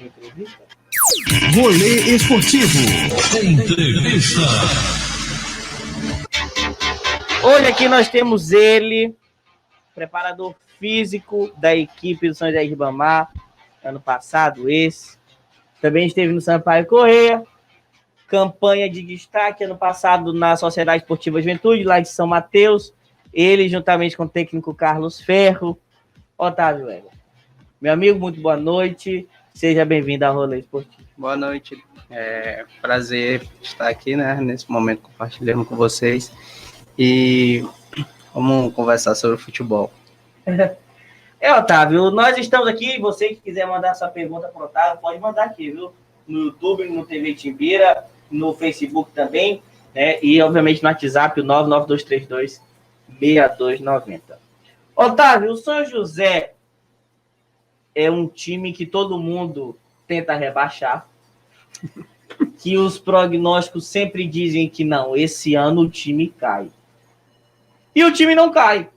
Entrevista? Rolê Esportivo. Entrevista. Hoje aqui nós temos ele, preparador físico da equipe do São José de Ribamar, ano passado esse. Também esteve no Sampaio Corrêa, campanha de destaque ano passado na Sociedade Esportiva Juventude, lá de São Mateus. Ele, juntamente com o técnico Carlos Ferro. Otávio Weber. Meu amigo, muito boa noite. Seja bem-vindo ao Rolê Esportivo. Boa noite. É prazer estar aqui, né, nesse momento compartilhando com vocês. E vamos conversar sobre futebol. Otávio, nós estamos aqui. Você que quiser mandar sua pergunta para o Otávio, pode mandar aqui, viu? No YouTube, no TV Timbira, no Facebook também, né? E, obviamente, no WhatsApp, o 99232-6290. Otávio, o São José é um time que todo mundo tenta rebaixar, que os prognósticos sempre dizem que não, esse ano o time cai. E o time não cai.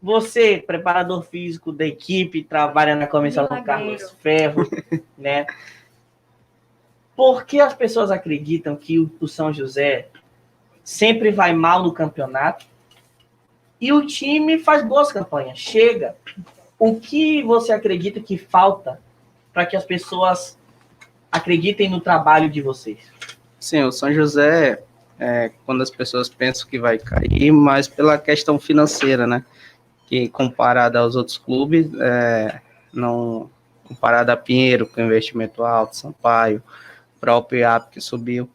Você, preparador físico da equipe, trabalha na comissão com Carlos Ferro, né? Por que as pessoas acreditam que o São José sempre vai mal no campeonato e o time faz boas campanhas? Chega. O que você acredita que falta para que as pessoas acreditem no trabalho de vocês? Sim, o São José, quando as pessoas pensam que vai cair, mas pela questão financeira, né? Que comparado aos outros clubes, não comparado a Pinheiro, com investimento alto, Sampaio, próprio IAP que subiu,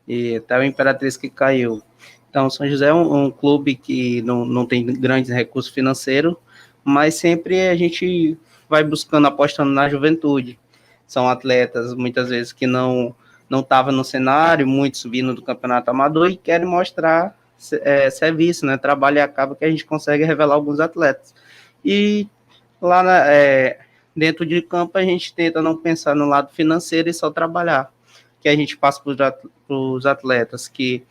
e até o Imperatriz que caiu. Então, o São José é um clube que não tem grandes recursos financeiros, mas sempre a gente vai buscando, apostando na juventude. São atletas, muitas vezes, que não estavam no cenário, muitos vindo do campeonato amador e querem mostrar serviço, né? Trabalho, e acaba que a gente consegue revelar alguns atletas. E lá dentro de campo a gente tenta não pensar no lado financeiro e só trabalhar. Que a gente passa para os atletas que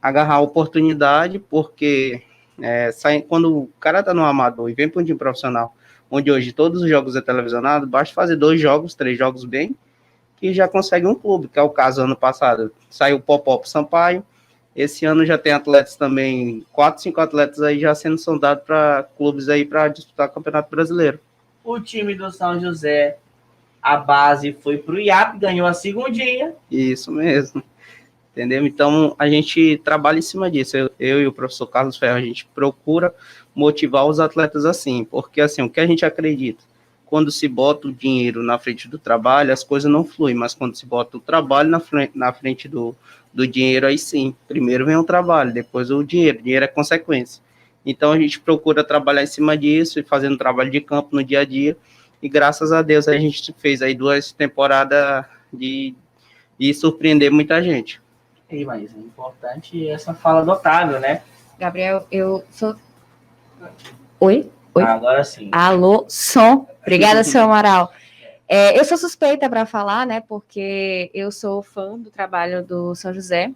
agarrar a oportunidade, porque quando o cara está no amador e vem para um time profissional, onde hoje todos os jogos é televisionado, basta fazer 2 jogos, 3 jogos bem, que já consegue um clube, que é o caso ano passado. Saiu o Popó pro Sampaio, esse ano já tem atletas também, 4, 5 atletas aí já sendo sondados para clubes aí para disputar o Campeonato Brasileiro. O time do São José, a base foi pro IAP, ganhou a segundinha. Isso mesmo. Entendeu? Então, a gente trabalha em cima disso. Eu e o professor Carlos Ferro, a gente procura motivar os atletas assim, porque assim, o que a gente acredita, quando se bota o dinheiro na frente do trabalho, as coisas não fluem, mas quando se bota o trabalho na frente do dinheiro, aí sim, primeiro vem o trabalho, depois o dinheiro é consequência. Então, a gente procura trabalhar em cima disso e fazendo trabalho de campo no dia a dia, e graças a Deus a gente fez aí 2 temporadas de surpreender muita gente. Mas é importante essa fala do Otávio, né? Gabriel, eu sou... Oi? Agora sim. Alô, som. Obrigada, seu Amaral. Eu sou suspeita para falar, né? Porque eu sou fã do trabalho do São José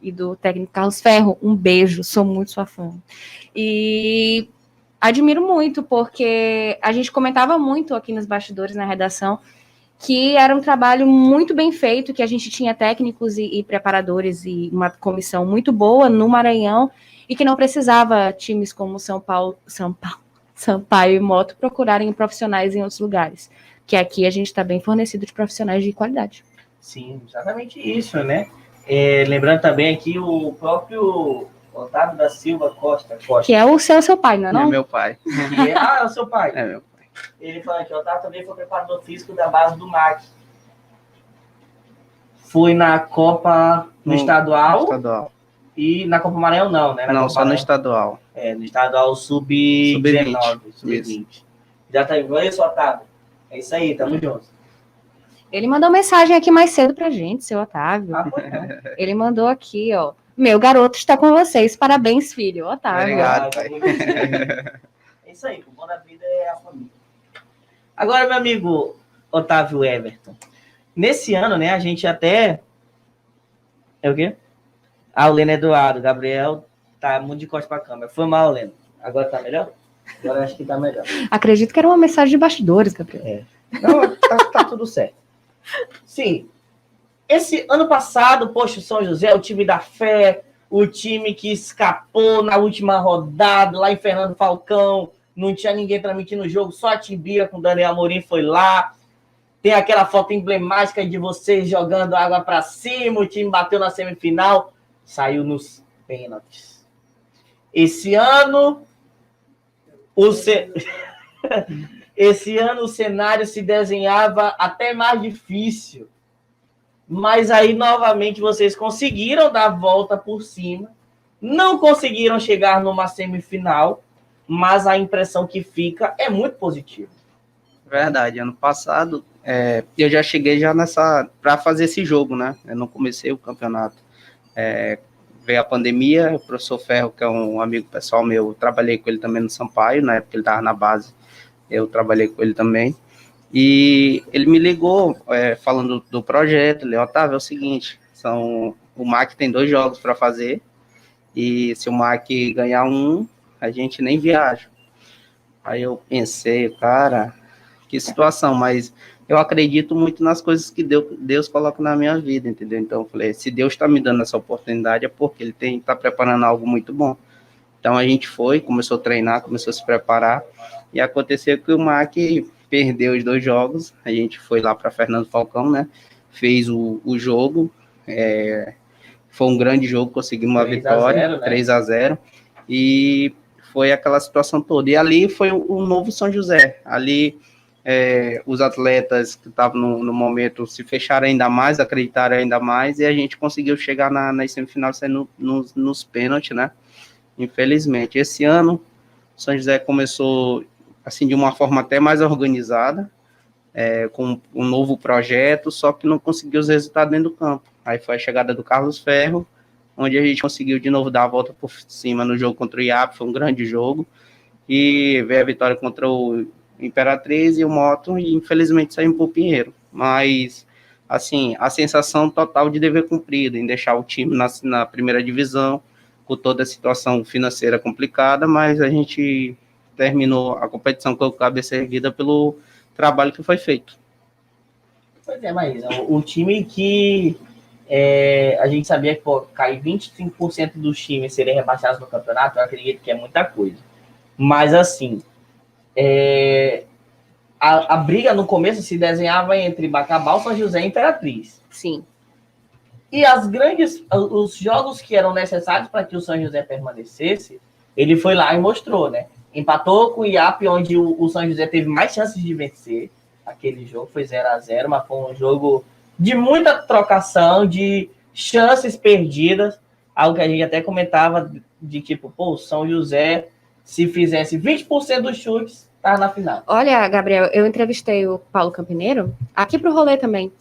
e do técnico Carlos Ferro. Um beijo, sou muito sua fã. E admiro muito, porque a gente comentava muito aqui nos bastidores, na redação, que era um trabalho muito bem feito, que a gente tinha técnicos e preparadores e uma comissão muito boa no Maranhão e que não precisava times como Sampaio e Moto procurarem profissionais em outros lugares, que aqui a gente está bem fornecido de profissionais de qualidade. Sim, exatamente isso, né? Lembrando também aqui o próprio Otávio da Silva Costa. Que é o seu pai, não é não? É meu pai. É o seu pai? É meu pai. Ele falou que o Otávio também foi preparador físico da base do MAC. Foi na Copa no estadual. E na Copa Maranhão não, né? Não, só no estadual. No estadual sub-19. Sub-20. Já tá igual isso, Otávio? É isso aí, tamo junto. Ele mandou mensagem aqui mais cedo pra gente, seu Otávio. Ele mandou aqui, ó. Meu garoto está com vocês. Parabéns, filho. Otávio. Obrigado, pai. É isso aí, o bom da vida é a família. Agora, meu amigo Otávio Everton, nesse ano, né, a gente até... É o quê? O Leno Eduardo, Gabriel tá muito de costas pra câmera. Foi mal, Leno. Agora tá melhor? Agora acho que tá melhor. Acredito que era uma mensagem de bastidores, Gabriel. Não, tá tudo certo. Sim. Esse ano passado, poxa, o São José, o time da fé, o time que escapou na última rodada, lá em Fernando Falcão, não tinha ninguém transmitindo o jogo, só a Timbira com o Daniel Amorim foi lá. Tem aquela foto emblemática de vocês jogando água para cima, o time bateu na semifinal, saiu nos pênaltis. Esse ano, Esse ano o cenário se desenhava até mais difícil. Mas aí, novamente, vocês conseguiram dar a volta por cima. Não conseguiram chegar numa semifinal, mas a impressão que fica é muito positiva. Verdade, ano passado eu já cheguei para fazer esse jogo, né? Eu não comecei o campeonato. Veio a pandemia, o professor Ferro, que é um amigo pessoal meu, eu trabalhei com ele também no Sampaio, na época ele estava na base, eu trabalhei com ele também. E ele me ligou falando do projeto. Ele, Otávio, é o seguinte, o MAC tem 2 jogos para fazer, e se o MAC ganhar um, a gente nem viaja. Aí eu pensei, cara, que situação, mas eu acredito muito nas coisas que Deus coloca na minha vida, entendeu? Então eu falei, se Deus está me dando essa oportunidade é porque Ele está preparando algo muito bom. Então a gente começou a treinar, começou a se preparar, e aconteceu que o MAC perdeu os 2 jogos, a gente foi lá para Fernando Falcão, né, fez o jogo, foi um grande jogo, conseguimos uma vitória, 3-0, e foi aquela situação toda, e ali foi o novo São José, ali os atletas que estavam no momento se fecharam ainda mais, acreditaram ainda mais, e a gente conseguiu chegar nas semifinais saindo nos pênaltis, né, infelizmente. Esse ano, o São José começou assim, de uma forma até mais organizada, com um novo projeto, só que não conseguiu os resultados dentro do campo. Aí foi a chegada do Carlos Ferro, onde a gente conseguiu de novo dar a volta por cima no jogo contra o IAP, foi um grande jogo, e veio a vitória contra o Imperatriz e o Moto, e infelizmente saímos para o Pinheiro. Mas, assim, a sensação total de dever cumprido, em deixar o time na primeira divisão, com toda a situação financeira complicada, mas a gente terminou a competição com a cabeça erguida pelo trabalho que foi feito. Pois é, Maísa, o time que a gente sabia que cair 25% dos times serem rebaixados no campeonato, eu acredito que é muita coisa. Mas, assim, a briga no começo se desenhava entre Bacabal, São José e Imperatriz. Sim. E os jogos que eram necessários para que o São José permanecesse, ele foi lá e mostrou, né? Empatou com o IAP, onde o São José teve mais chances de vencer. Aquele jogo foi 0-0, mas foi um jogo de muita trocação, de chances perdidas. Algo que a gente até comentava de tipo, o São José, se fizesse 20% dos chutes, tá na final. Olha, Gabriel, eu entrevistei o Paulo Campineiro, aqui pro Rolê também.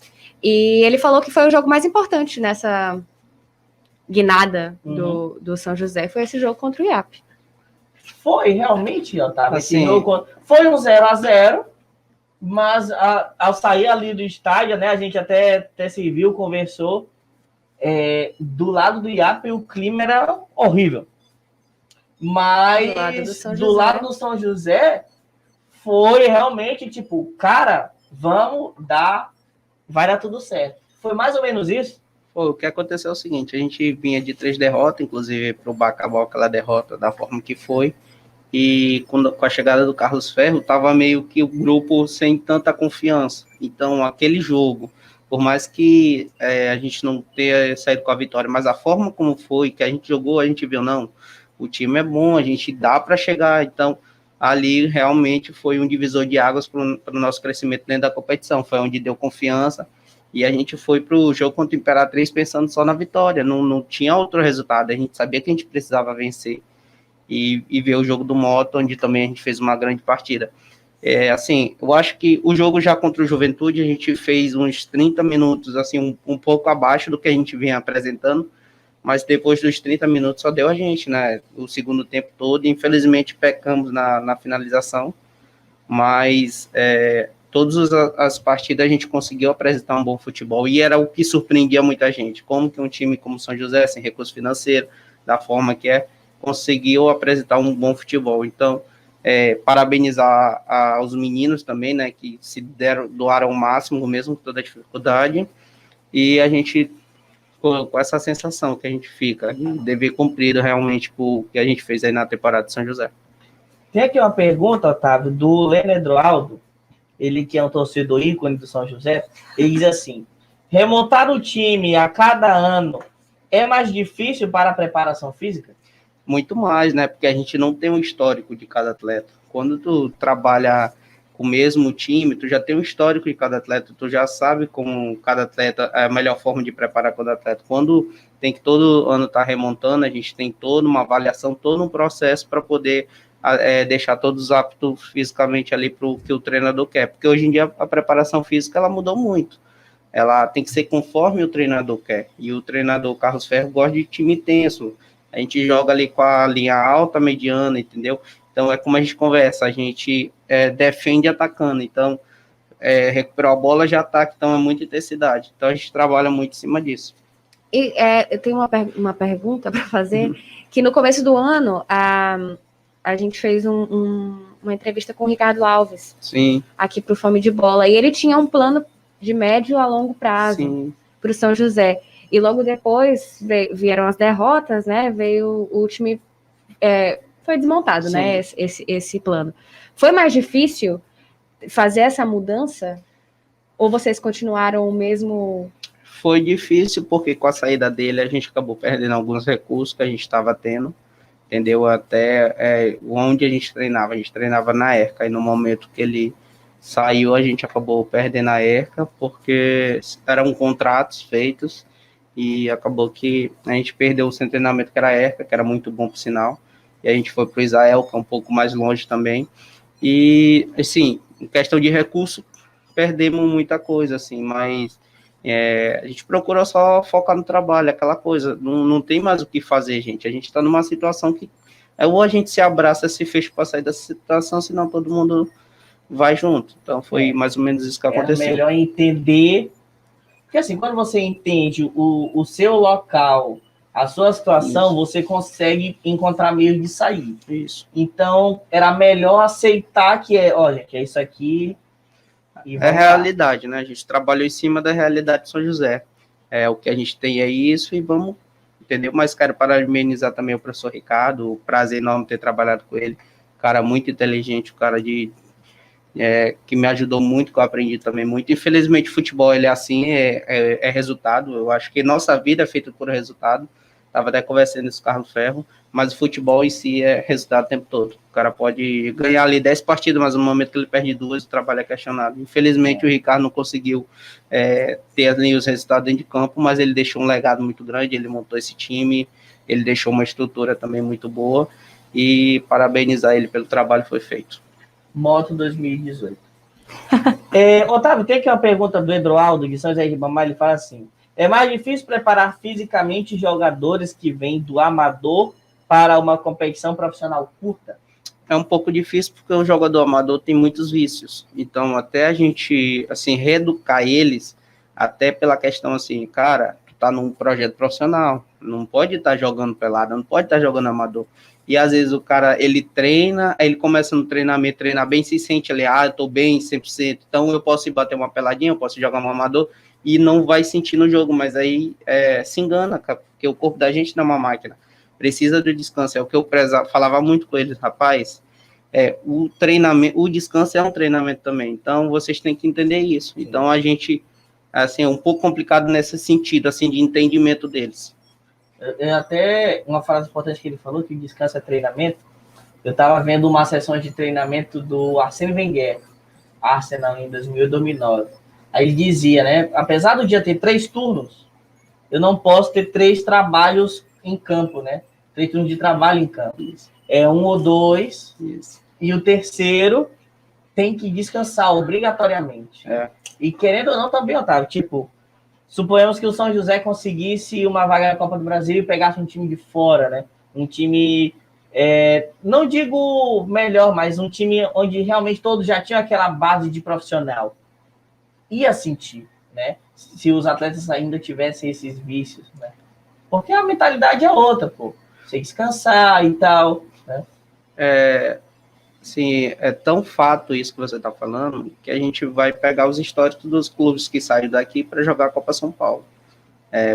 E ele falou que foi o jogo mais importante nessa guinada do São José. Foi esse jogo contra o IAP. Foi, realmente, Otávio. Assim, foi um 0-0, mas ao sair ali do estádio, né, a gente até se viu, conversou, do lado do IAP o clima era horrível. Mas do lado do São José foi realmente tipo, cara, vai dar tudo certo. Foi mais ou menos isso? O que aconteceu é o seguinte, a gente vinha de 3 derrotas, inclusive para o Bacabal, aquela derrota da forma que foi, e com a chegada do Carlos Ferro, estava meio que o grupo sem tanta confiança. Então, aquele jogo, por mais que a gente não tenha saído com a vitória, mas a forma como foi, que a gente jogou, a gente viu, não, o time é bom, a gente dá para chegar. Então, ali realmente foi um divisor de águas para o nosso crescimento dentro da competição, foi onde deu confiança, e a gente foi para o jogo contra o Imperatriz pensando só na vitória, não tinha outro resultado, a gente sabia que a gente precisava vencer, e ver o jogo do Moto, onde também a gente fez uma grande partida. Assim, eu acho que o jogo já contra o Juventude, a gente fez uns 30 minutos, assim, um pouco abaixo do que a gente vinha apresentando, mas depois dos 30 minutos só deu a gente, né, o segundo tempo todo, e infelizmente pecamos na finalização, mas todas as partidas a gente conseguiu apresentar um bom futebol, e era o que surpreendia muita gente, como que um time como São José, sem recurso financeiro, da forma que conseguiu apresentar um bom futebol. Então, parabenizar aos meninos também, né, que doaram o máximo, mesmo com toda a dificuldade, e a gente, com essa sensação que a gente fica, de dever cumprido realmente o que a gente fez aí na temporada de São José. Tem aqui uma pergunta, Otávio, do Leno Eduardo, ele que é um torcedor ícone do São José, ele diz assim, remontar o time a cada ano é mais difícil para a preparação física? Muito mais, né? Porque a gente não tem um histórico de cada atleta. Quando tu trabalha com o mesmo time, tu já tem um histórico de cada atleta, tu já sabe como cada atleta, a melhor forma de preparar cada atleta. Quando tem que todo ano estar remontando, a gente tem toda uma avaliação, todo um processo para poder deixar todos aptos fisicamente ali para o que o treinador quer. Porque hoje em dia a preparação física ela mudou muito. Ela tem que ser conforme o treinador quer. E o treinador Carlos Ferro gosta de time intenso. A gente joga ali com a linha alta, mediana, entendeu? Então, é como a gente conversa, a gente defende atacando. Então, recuperar a bola de ataque, então é muita intensidade. Então, a gente trabalha muito em cima disso. E eu tenho uma pergunta para fazer, que no começo do ano, a gente fez uma entrevista com o Ricardo Alves, Sim. Aqui para o Fome de Bola, e ele tinha um plano de médio a longo prazo para o São José. E logo depois vieram as derrotas, né? Veio o time... foi desmontado, né? Esse plano. Foi mais difícil fazer essa mudança? Ou vocês continuaram o mesmo... Foi difícil, porque com a saída dele, a gente acabou perdendo alguns recursos que a gente estava tendo, entendeu? Até onde a gente treinava na ERCA, e no momento que ele saiu, a gente acabou perdendo a ERCA, porque eram contratos feitos, e acabou que a gente perdeu o seu treinamento, que era a ERCA, que era muito bom, por sinal, e a gente foi para o Israel, que é um pouco mais longe também, e, assim, em questão de recurso, perdemos muita coisa, assim, mas a gente procura só focar no trabalho, aquela coisa, não tem mais o que fazer, gente, a gente está numa situação que ou a gente se abraça, se fecha para sair dessa situação, senão todo mundo vai junto, então foi mais ou menos isso que aconteceu. É melhor entender... Porque assim, quando você entende o seu local, a sua situação, você consegue encontrar meios de sair. Isso. Então, era melhor aceitar que olha, que é isso aqui. É realidade, né? A gente trabalhou em cima da realidade de São José. O que a gente tem é isso e vamos, entendeu? Mas quero parabenizar também o professor Ricardo, o prazer enorme ter trabalhado com ele. Cara muito inteligente, cara que me ajudou muito, que eu aprendi também muito. Infelizmente, o futebol, ele é assim, é resultado. Eu acho que nossa vida é feita por resultado. Estava até conversando isso com o Carlos Ferro, mas o futebol em si é resultado o tempo todo. O cara pode ganhar ali 10 partidas, mas no momento que ele perde 2, o trabalho é questionado. Infelizmente, o Ricardo não conseguiu ter ali os resultados dentro de campo, mas ele deixou um legado muito grande, ele montou esse time, ele deixou uma estrutura também muito boa, e parabenizar ele pelo trabalho que foi feito. Moto 2018. Otávio, tem aqui uma pergunta do Eduardo, de São José de Ribamar, ele fala assim, é mais difícil preparar fisicamente jogadores que vêm do amador para uma competição profissional curta? É um pouco difícil, porque o jogador amador tem muitos vícios, então até a gente, assim, reeducar eles, até pela questão assim, cara, tu tá num projeto profissional, não pode estar jogando pelado, não pode estar jogando amador. E às vezes o cara, ele treina, aí ele começa no treinamento, treinar bem, se sente ali, eu tô bem 100%, então eu posso ir bater uma peladinha, eu posso jogar um amador, e não vai sentir no jogo, mas aí se engana, porque o corpo da gente não é uma máquina, precisa do descanso, é o que eu falava muito com eles, rapaz, o treinamento, o descanso é um treinamento também, então vocês têm que entender isso. Sim. Então a gente, assim, é um pouco complicado nesse sentido, assim, de entendimento deles. Até uma frase importante que ele falou, que descanso é treinamento. Eu estava vendo uma sessão de treinamento do Arsène Wenger, Arsenal, em 2008, 2009. Aí ele dizia, né, apesar do dia ter 3 turnos, eu não posso ter 3 trabalhos em campo, né? 3 turnos de trabalho em campo. Isso. 1 ou 2, isso. E o terceiro tem que descansar obrigatoriamente. E querendo ou não também, Otávio, tipo, suponhamos que o São José conseguisse uma vaga na Copa do Brasil e pegasse um time de fora, né? Um time, não digo melhor, mas um time onde realmente todos já tinham aquela base de profissional. Ia sentir, né? Se os atletas ainda tivessem esses vícios, né? Porque a mentalidade é outra, pô. Você descansar e tal, né? Assim, é tão fato isso que você está falando, que a gente vai pegar os históricos dos clubes que saíram daqui para jogar a Copa São Paulo.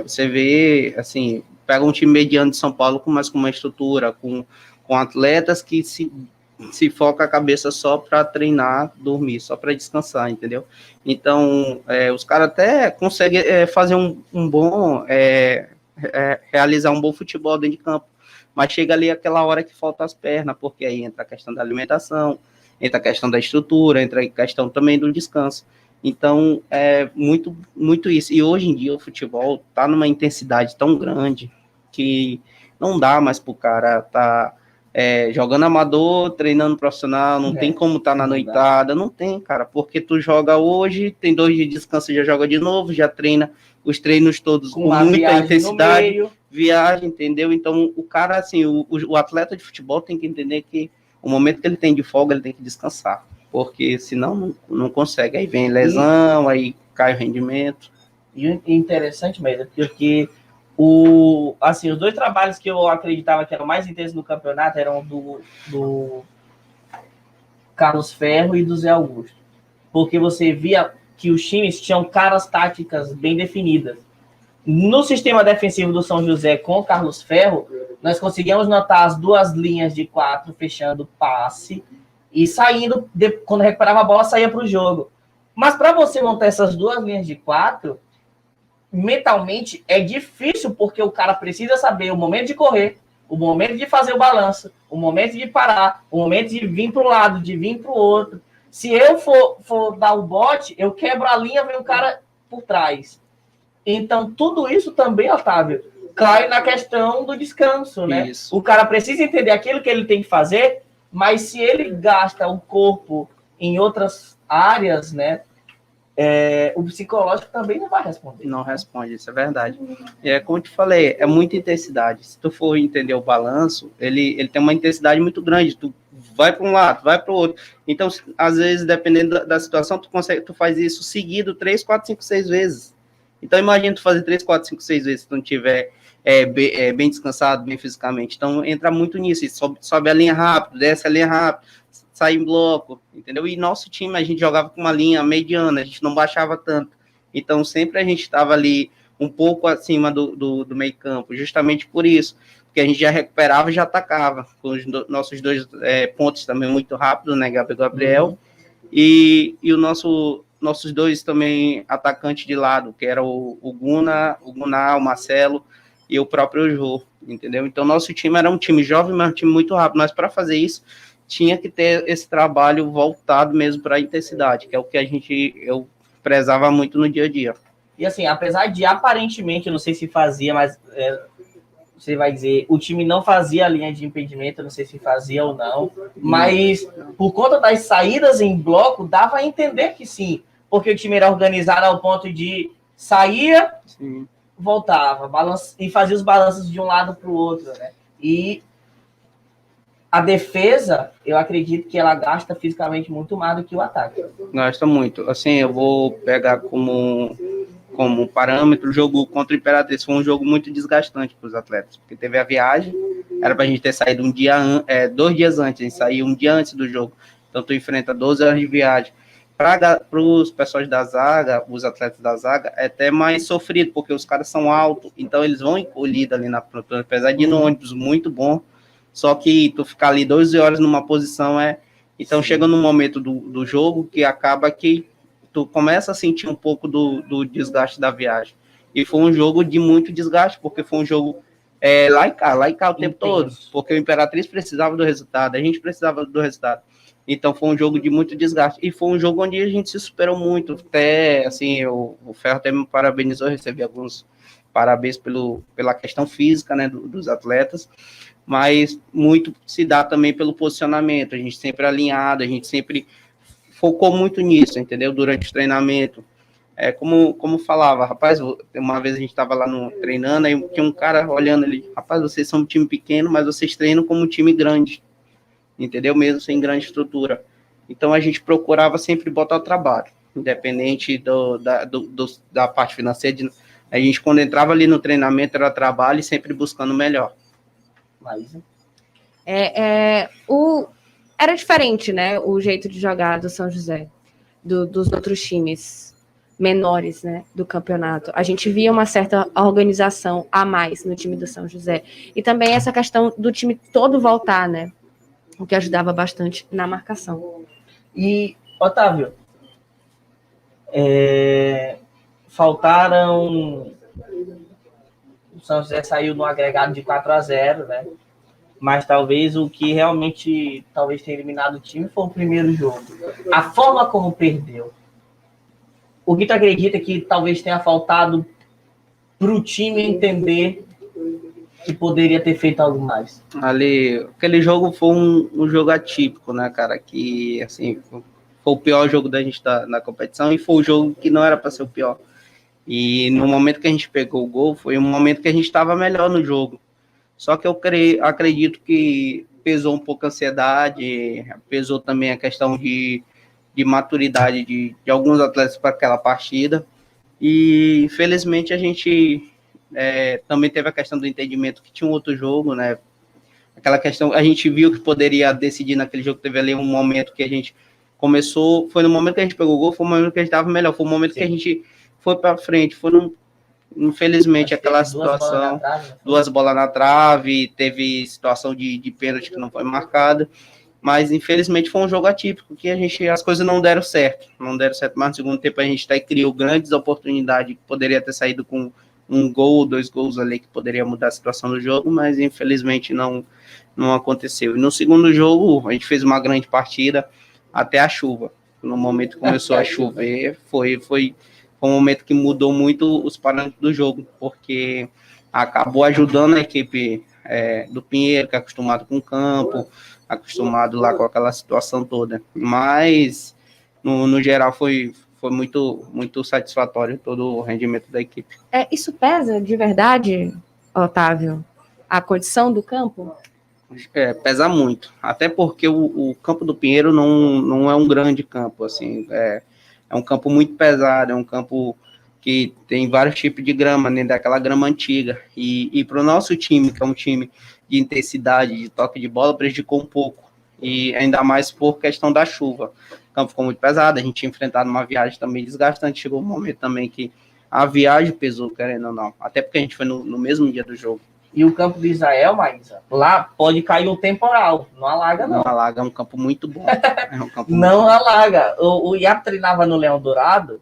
Você vê, assim, pega um time mediano de São Paulo, mas com uma estrutura, com atletas que se foca a cabeça só para treinar, dormir, só para descansar, entendeu? Então, os caras até conseguem fazer um bom, realizar um bom futebol dentro de campo, mas chega ali aquela hora que falta as pernas, porque aí entra a questão da alimentação, entra a questão da estrutura, entra a questão também do descanso. Então, é muito, muito isso. E hoje em dia o futebol está numa intensidade tão grande que não dá mais para o cara estar jogando amador, treinando profissional, não tem como estar na noitada, não tem, cara, porque tu joga hoje, tem 2 dias de descanso, já joga de novo, já treina os treinos todos com muita intensidade, viagem, entendeu? Então, o cara, assim, o atleta de futebol tem que entender que o momento que ele tem de folga, ele tem que descansar, porque senão não consegue, aí vem lesão, aí cai o rendimento. E interessante mesmo, porque os 2 trabalhos que eu acreditava que eram mais intensos no campeonato eram do Carlos Ferro e do Zé Augusto, porque você via que os times tinham caras táticas bem definidas. No sistema defensivo do São José com o Carlos Ferro, nós conseguíamos notar as 2 linhas de 4 fechando passe e saindo, quando recuperava a bola, saía para o jogo. Mas para você montar essas 2 linhas de 4, mentalmente é difícil, porque o cara precisa saber o momento de correr, o momento de fazer o balanço, o momento de parar, o momento de vir para um lado, de vir para o outro. Se eu for dar o bote, eu quebro a linha, vem o cara por trás. Então, tudo isso também, Otávio, cai na questão do descanso, né? Isso. O cara precisa entender aquilo que ele tem que fazer, mas se ele gasta o corpo em outras áreas, né? O psicológico também não vai responder. Não responde, isso é verdade. E como eu te falei, é muita intensidade. Se tu for entender o balanço, ele tem uma intensidade muito grande. Tu vai para um lado, vai para o outro. Então, às vezes, dependendo da situação, tu faz isso seguido 3, 4, 5, 6 vezes. Então, imagina tu fazer 3, 4, 5, 6 vezes se tu não tiver bem descansado, bem fisicamente. Então, entra muito nisso. Sobe a linha rápido, desce a linha rápido, sai em bloco, entendeu? E nosso time, a gente jogava com uma linha mediana, a gente não baixava tanto. Então, sempre a gente estava ali um pouco acima do meio campo, justamente por isso, porque a gente já recuperava e já atacava, com os nossos 2 pontos também muito rápidos, né, Gabriel, e nossos 2 também atacantes de lado, que era o Guná, o Marcelo e o próprio Jô, entendeu? Então, nosso time era um time jovem, mas um time muito rápido, mas para fazer isso, tinha que ter esse trabalho voltado mesmo para a intensidade, que é o que eu prezava muito no dia a dia. E assim, apesar de aparentemente, eu não sei se fazia, mas você vai dizer, o time não fazia a linha de impedimento, eu não sei se fazia ou não, mas por conta das saídas em bloco, dava a entender que sim, porque o time era organizado ao ponto de saía, sim, voltava, e fazia os balanços de um lado para o outro, né? E a defesa, eu acredito que ela gasta fisicamente muito mais do que o ataque. Gasta muito. Assim, eu vou pegar como parâmetro o jogo contra o Imperatriz. Foi um jogo muito desgastante para os atletas, porque teve a viagem, era para a gente ter saído 2 dias antes, a gente saiu um dia antes do jogo. Então, tu enfrenta 12 horas de viagem. Para os pessoal da zaga, os atletas da zaga, é até mais sofrido, porque os caras são altos, então eles vão encolhidos ali na fronteira, apesar de ir no ônibus muito bom. Só que tu ficar ali 12 horas numa posição Então, sim, chega num momento do jogo que acaba que tu começa a sentir um pouco do desgaste da viagem. E foi um jogo de muito desgaste, porque foi um jogo lá e cá o tempo todo. Porque o Imperatriz precisava do resultado, a gente precisava do resultado. Então, foi um jogo de muito desgaste. E foi um jogo onde a gente se superou muito. Até, assim, o Ferro até me parabenizou, recebi alguns parabéns pela questão física, né, dos atletas. Mas muito se dá também pelo posicionamento, a gente sempre alinhado, a gente sempre focou muito nisso, entendeu? Durante o treinamento. Como falava, rapaz, uma vez a gente estava lá treinando, aí tinha um cara olhando ali, rapaz, vocês são um time pequeno, mas vocês treinam como um time grande, entendeu? Mesmo sem grande estrutura. Então a gente procurava sempre botar o trabalho, independente da parte financeira. A gente, quando entrava ali no treinamento, era trabalho e sempre buscando o melhor. era diferente, né, o jeito de jogar do São José, dos outros times menores, né, do campeonato. A gente via uma certa organização a mais no time do São José. E também essa questão do time todo voltar, né, o que ajudava bastante na marcação. E, Otávio, faltaram... O São José saiu no agregado de 4-0, né? Mas talvez o que realmente tenha eliminado o time foi o primeiro jogo. A forma como perdeu. O que tu acredita que talvez tenha faltado para o time entender que poderia ter feito algo mais? Ali, aquele jogo foi um jogo atípico, né, cara? Que, assim, foi o pior jogo da gente na competição e foi o jogo que não era para ser o pior. E no momento que a gente pegou o gol, foi um momento que a gente estava melhor no jogo. Só que eu acredito que pesou um pouco a ansiedade, pesou também a questão de maturidade de alguns atletas para aquela partida. E, infelizmente, a gente também teve a questão do entendimento que tinha um outro jogo, né? Aquela questão, a gente viu que poderia decidir naquele jogo, teve ali um momento que a gente começou, foi no momento que a gente pegou o gol, foi o momento que a gente estava melhor, foi o momento que a gente foi para frente, infelizmente, aquela situação, duas bolas na trave, teve situação de pênalti que não foi marcada, mas infelizmente foi um jogo atípico, que as coisas não deram certo, mas no segundo tempo a gente criou grandes oportunidades, que poderia ter saído com um gol, 2 gols ali, que poderia mudar a situação do jogo, mas infelizmente não aconteceu. E no segundo jogo, a gente fez uma grande partida, até a chuva, no momento que começou a chover, foi um momento que mudou muito os parâmetros do jogo, porque acabou ajudando a equipe do Pinheiro, que é acostumado com o campo, acostumado lá com aquela situação toda. Mas, no geral, foi muito, muito satisfatório todo o rendimento da equipe. Isso pesa de verdade, Otávio? A condição do campo? Pesa muito. Até porque o campo do Pinheiro não é um grande campo, assim, é um campo muito pesado, é um campo que tem vários tipos de grama, né, daquela grama antiga. E para o nosso time, que é um time de intensidade, de toque de bola, prejudicou um pouco. E ainda mais por questão da chuva. O campo ficou muito pesado, a gente tinha enfrentado uma viagem também desgastante. Chegou um momento também que a viagem pesou, querendo ou não. Até porque a gente foi no mesmo dia do jogo. E o campo do Israel, Maísa, lá pode cair um temporal. Não alaga, não. Não alaga, é um campo muito bom. Não alaga. O IAP treinava no Leão Dourado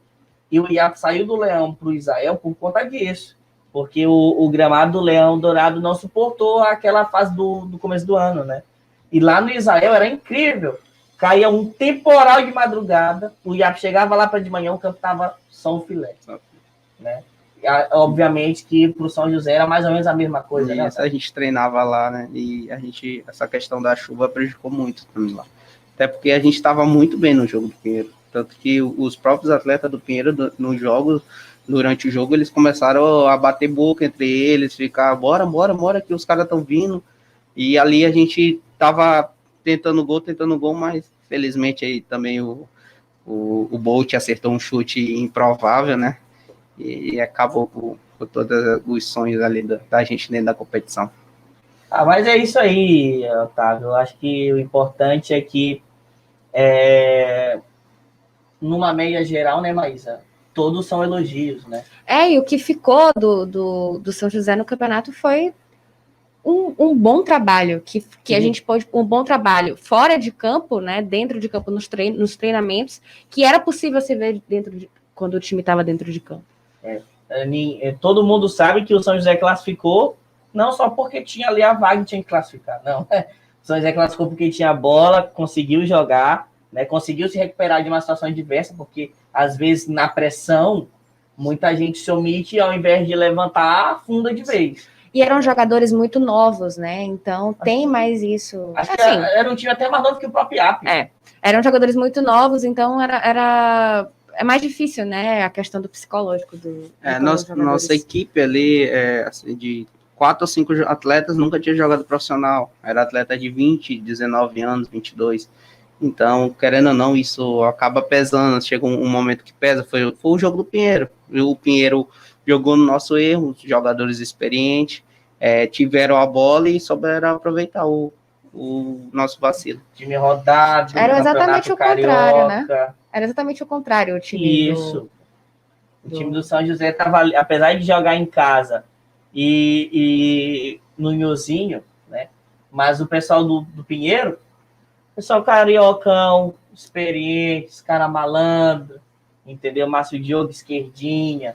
e o IAP saiu do Leão para o Israel por conta disso. Porque o gramado do Leão Dourado não suportou aquela fase do começo do ano, né? E lá no Israel era incrível. Caía um temporal de madrugada, o IAP chegava lá para de manhã, o campo estava só um filé. Né? Obviamente que para o São José era mais ou menos a mesma coisa, né? A gente treinava lá, né? E essa questão da chuva prejudicou muito também lá. Até porque a gente estava muito bem no jogo do Pinheiro. Tanto que os próprios atletas do Pinheiro, nos jogos, durante o jogo, eles começaram a bater boca entre eles, ficar, bora, que os caras estão vindo. E ali a gente estava tentando gol, mas felizmente aí também o Bolt acertou um chute improvável, né? E acabou com todos os sonhos ali da gente dentro da competição. Mas é isso aí, Otávio. Eu acho que o importante é que, numa média geral, né, Maísa? Todos são elogios, né? E o que ficou do São José no campeonato foi um bom trabalho, que a gente pôde, um bom trabalho fora de campo, né? Dentro de campo, nos treinamentos, que era possível se ver quando o time estava dentro de campo. Todo mundo sabe que o São José classificou, não só porque tinha ali a vaga e tinha que classificar, não. O São José classificou porque tinha bola, conseguiu jogar, né, conseguiu se recuperar de uma situação adversa, porque às vezes na pressão, muita gente se omite e ao invés de levantar, afunda de vez. E eram jogadores muito novos, né? Então tem mais isso. Acho que era um time até mais novo que o próprio IAP. Eram jogadores muito novos, então é mais difícil, né, a questão do psicológico nossa equipe ali, assim, de 4 ou 5 atletas nunca tinha jogado profissional, era atleta de 20, 19 anos, 22, então, querendo ou não, isso acaba pesando, chega um momento que pesa, foi o jogo do Pinheiro, o Pinheiro jogou no nosso erro, os jogadores experientes tiveram a bola e souberam aproveitar o o nosso vacilo. Time rodado, Era exatamente campeonato o contrário, né? carioca. Era exatamente o contrário, o time Isso. O time do São José estava, apesar de jogar em casa e no Nhozinho, né? Mas o pessoal do Pinheiro, pessoal cariocão, experiente, cara malandro, entendeu? Márcio Diogo, esquerdinha.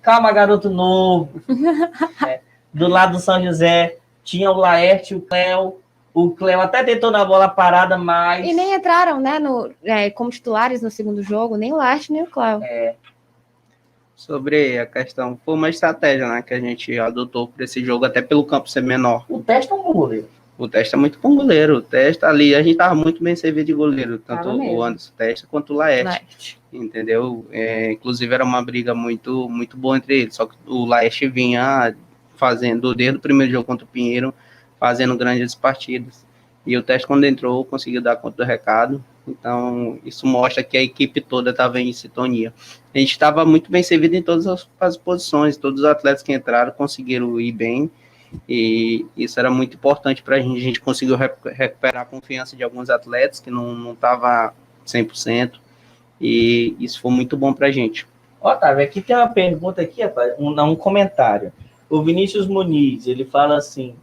Calma, garoto novo. Né? Do lado do São José tinha o Laerte e o Cléo. O Cléo até tentou na bola parada, mas... E nem entraram, né, como titulares no segundo jogo, nem o Laerte, nem o Cléo. Sobre a questão, foi uma estratégia, né, que a gente adotou para esse jogo, até pelo campo ser menor. O Teste é um bom goleiro. O Teste é muito bom goleiro. O Teste ali, a gente tava muito bem servido de goleiro, tanto o Anderson Teste quanto o Laerte. Entendeu? Inclusive era uma briga muito, muito boa entre eles, só que o Laerte vinha fazendo, desde o primeiro jogo contra o Pinheiro, fazendo grandes partidas. E o Teste, quando entrou, conseguiu dar conta do recado. Então, isso mostra que a equipe toda estava em sintonia. A gente estava muito bem servido em todas as posições, todos os atletas que entraram conseguiram ir bem, e isso era muito importante para a gente. A gente conseguiu recuperar a confiança de alguns atletas que não estavam 100%, e isso foi muito bom para a gente. Otávio, aqui tem uma pergunta aqui, rapaz, um comentário. O Vinícius Muniz, ele fala assim,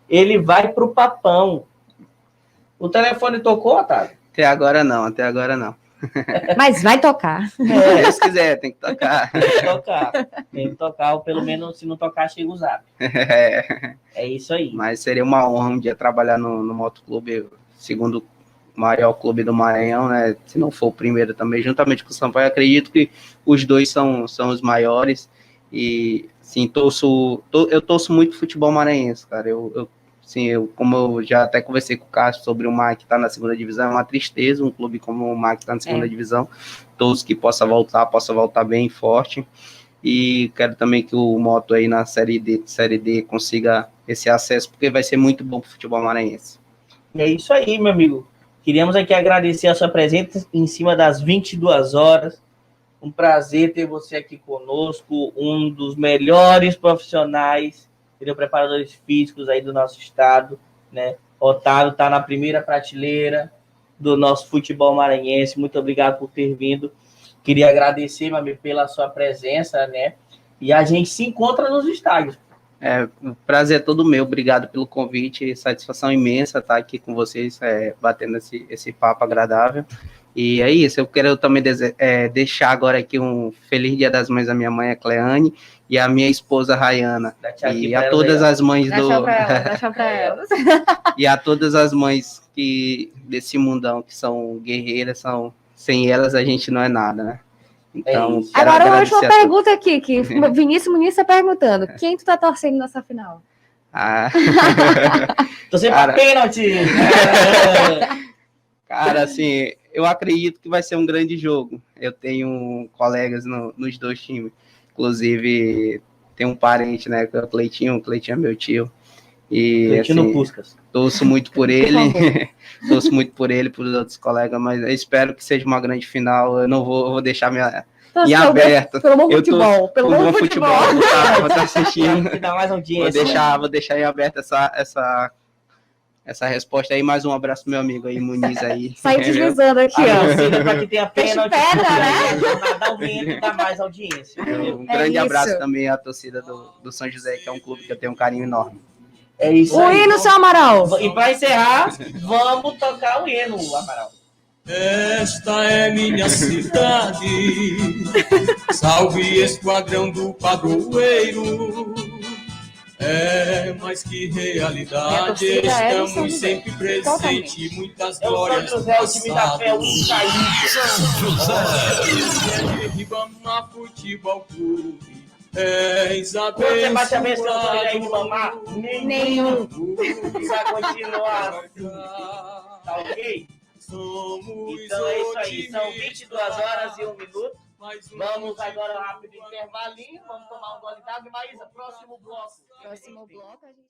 ele vai pro Papão. O telefone tocou, Otávio? Até agora não. Mas vai tocar. Se quiser, tem que tocar. Tem que tocar, ou pelo menos se não tocar, chega o zap. É isso aí. Mas seria uma honra um dia trabalhar no motoclube, segundo maior clube do Maranhão, né? Se não for o primeiro também, juntamente com o Sampaio. Acredito que os dois são os maiores. E, sim, eu torço muito futebol maranhense, cara. Como eu já até conversei com o Cássio sobre o MAC estar na segunda divisão, é uma tristeza um clube como o MAC estar na segunda divisão. Todos que possa voltar bem forte. E quero também que o Moto aí na Série D consiga esse acesso, porque vai ser muito bom para o futebol maranhense. É isso aí, meu amigo. Queríamos aqui agradecer a sua presença em cima das 22 horas. Um prazer ter você aqui conosco, um dos melhores profissionais, preparadores físicos aí do nosso estado, né? Otávio está na primeira prateleira do nosso futebol maranhense. Muito obrigado por ter vindo. Queria agradecer, meu amigo, pela sua presença, né? E a gente se encontra nos estádios. O prazer é todo meu. Obrigado pelo convite. Satisfação imensa estar aqui com vocês, batendo esse papo agradável. E é isso. Eu quero também deixar agora aqui um feliz Dia das Mães à minha mãe, a Cleane, e a minha esposa, Rayana. E a todas as mães Deixa pra elas. E a todas as mães desse mundão, que são guerreiras, sem elas a gente não é nada, né? Então, agora uma última pergunta aqui, que Vinícius Muniz está perguntando. Quem tu tá torcendo nessa final? Torcendo pra pênalti! Cara, assim, eu acredito que vai ser um grande jogo. Eu tenho colegas nos dois times. Inclusive, tem um parente, né, que é o Cleitinho é meu tio. E, assim, Puscas. Torço muito por ele, por outros colegas, mas eu espero que seja uma grande final. Eu não vou deixar em aberto. Pelo bom futebol. Pelo bom futebol. Vou estar assistindo. Vou deixar em aberto essa resposta aí. Mais um abraço pro meu amigo aí, Muniz aí. Sai deslizando aqui, ó. Para que tenha pênalti, né? Aumento, dá mais audiência. Um grande abraço também à torcida do São José, que é um clube que eu tenho um carinho enorme. É isso aí. O hino, seu Amaral. E para encerrar, vamos tocar o hino, Amaral. Esta é minha cidade, salve esquadrão do padroeiro. É mais que realidade, estamos sempre presentes, muitas glórias do passado. São José. Ribamar Futebol Clube. Isabel. Você bate a vez que eu tô aí de mamar? Nenhum. Precisa continuar. Tá ok? Então é isso aí. São 22 horas e 1 minuto. Vamos agora rápido intervalinho. Vamos tomar um gole d'água. Maísa, próximo bloco.